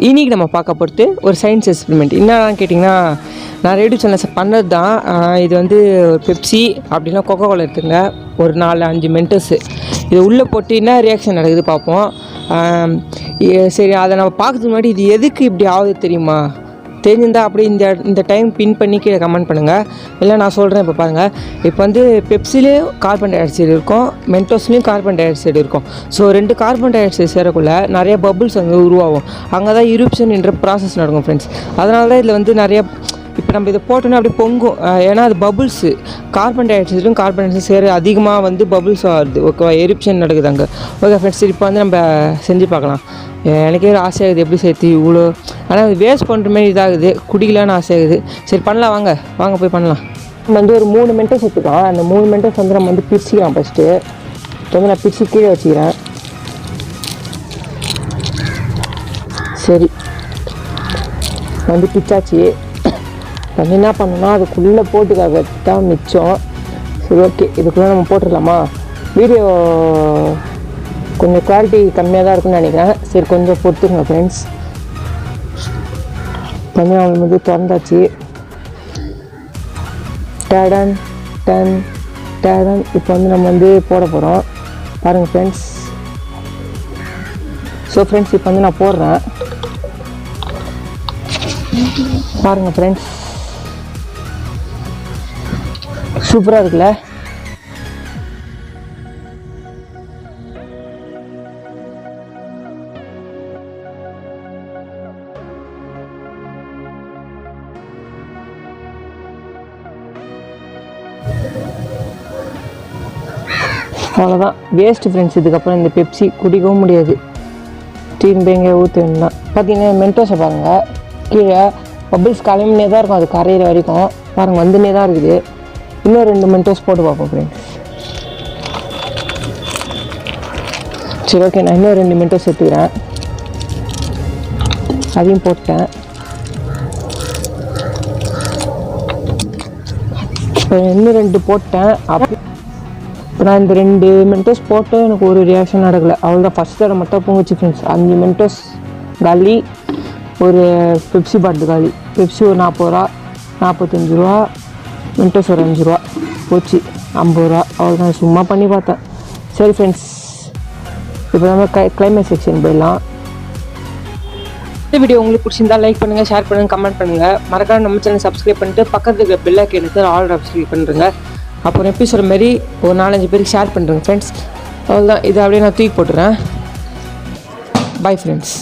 இன்றைக்கி நம்ம பார்க்க போகிறது ஒரு சயின்ஸ் எக்ஸ்பெரிமெண்ட். என்னன்னு கேட்டிங்கன்னா, நான் ரேடியோ சேனல்ஸ் பண்ணது தான். இது வந்து ஒரு பெப்சி அப்படின்னா கொக்கோ கோலா இருக்குங்க, ஒரு 4-5 மென்டோஸு இது உள்ளே போட்டு என்ன ரியாக்ஷன் நடக்குது பார்ப்போம். சரி, அதை நம்ம பார்க்கறதுக்கு முன்னாடி இது எதுக்கு இப்படி ஆகுது தெரியுமா? தெரிஞ்சிருந்தால் அப்படியே இந்த டைம் பின் பண்ணி கீழே கமெண்ட் பண்ணுங்கள். இல்லை நான் சொல்கிறேன். இப்போ பாருங்கள், இப்போ வந்து பெப்சிலேயும் கார்பன் டை ஆக்சைடு இருக்கும், மென்டோஸ்லேயும் கார்பன் டை ஆக்சைடு இருக்கும். ஸோ 2 கார்பன் டை ஆக்சைடு சேரக்குள்ள நிறைய பபுள்ஸ் வந்து உருவாகும். அங்கே தான் இருப்ஷன் என்ற ப்ராசஸ் நடக்கும் ஃப்ரெண்ட்ஸ். அதனால தான் இதில் வந்து நிறைய இப்போ நம்ம இதை போட்டோன்னா அப்படி பொங்கும். ஏன்னா அது பபுள்ஸு, கார்பன் டை ஆக்சைடும் கார்பன் டை ஆக்சைடு சேர அதிகமாக வந்து பபுள்ஸ் ஆகுது. ஓகேவா, எரிப்ஷன் நடக்குது அங்கே. ஓகே ஃப்ரெண்ட்ஸ், இப்போ வந்து நம்ம செஞ்சு பார்க்கலாம். எனக்கே ஒரு ஆசையாகுது எப்படி சேர்த்து இவ்வளோ, ஆனால் அது வேஸ்ட் பண்ணுற மாதிரி இதாகுது, குடிக்கலான்னு ஆசையாகுது. சரி பண்ணலாம், வாங்க போய் பண்ணலாம். நம்ம வந்து ஒரு 3 மென்டோஸ் எடுத்துக்கலாம். அந்த 3 மென்டோஸ் வந்து நம்ம வந்து பிரிச்சுக்கலாம். ஃபஸ்ட்டு இப்போ வந்து நான் பிரித்து கீழே வச்சுக்கிறேன். சரி, வந்து பிச்சாச்சு. வந்து என்ன பண்ணணும்னா அதுக்குள்ளே போட்டுக்காக தான் மிச்சம். சரி ஓகே, இதுக்குள்ளே நம்ம போட்டுடலாமா? வீடியோ கொஞ்சம் குவாலிட்டி கம்மியாக தான் இருக்குன்னு நினைக்கிறேன். சரி கொஞ்சம் பொறுத்துங்க ஃப்ரெண்ட்ஸ். கொஞ்சம் அவங்க வந்து திறந்தாச்சு. Dayton ton Dayton. இப்போ வந்து நம்ம வந்து போட போகிறோம். பாருங்கள் ஃப்ரெண்ட்ஸ். ஸோ ஃப்ரெண்ட்ஸ், இப்போ வந்து நான் போடுறேன். பாருங்கள் ஃப்ரெண்ட்ஸ், சூப்பராக இருக்குல்ல? அவ்வளோதான், வேஸ்ட்டு ஃப்ரெண்ட்ஸ். இதுக்கப்புறம் இந்த பெப்சி குடிக்கவும் முடியாது. டீன் பேங்க ஊற்றுனா பார்த்தீங்கன்னா மென்டோஸை பாருங்கள், கீழே பபிள்ஸ் கிளம்பினே தான் இருக்கும். அது கரையிற வரைக்கும் பாருங்கள் வந்துனே தான் இருக்குது. இன்னும் 2 மென்டோஸ் போட்டு பார்ப்போம் ஃப்ரெண்ட்ஸ். சரி ஓகே, நான் இன்னும் 2 மென்டோஸ் எடுத்துக்கிறேன். அதையும் போட்டேன். இப்போ இன்னும் 2 போட்டேன். இப்போ நான் இந்த 2 மென்டோஸ் போட்டு எனக்கு ஒரு ரியாக்ஷன் நடக்கலை. அவ்வளோதான், ஃபஸ்ட் தடவை மட்டும் போங்குச்சு ஃப்ரெண்ட்ஸ். 5 மென்டோஸ் காலி, ஒரு பெப்சி பாட்டில் காலி. பெப்சி ஒரு 40 ரூபா, 45 ரூபா, மென்டோஸ் ஒரு 5 ரூபா போச்சு, 50 ரூபா. அவ்வளோதான், சும்மா பண்ணி பார்த்தேன். சரி ஃப்ரெண்ட்ஸ், இப்போ நம்ம கிளைமேட் செக்ஷன் போயிடலாம். இந்த வீடியோ உங்களுக்கு பிடிச்சிருந்தா லைக் பண்ணுங்கள், ஷேர் பண்ணுங்கள், கமெண்ட் பண்ணுங்கள். மறக்காம நம்ம சேனல் சப்ஸ்கிரைப் பண்ணிட்டு பக்கத்தில் இருக்கிற பெல் ஐகானுக்கு ஆல் ஆப்ஷன் பண்ணுறேங்க. அப்புறம் எபிசோட் மாரி ஒரு 4-5 பேருக்கு ஷேர் பண்ணுறேங்க ஃப்ரெண்ட்ஸ். அவ்வளோதான், இதை அப்படியே நான் தூக்கி போட்டுறேன். Bye friends.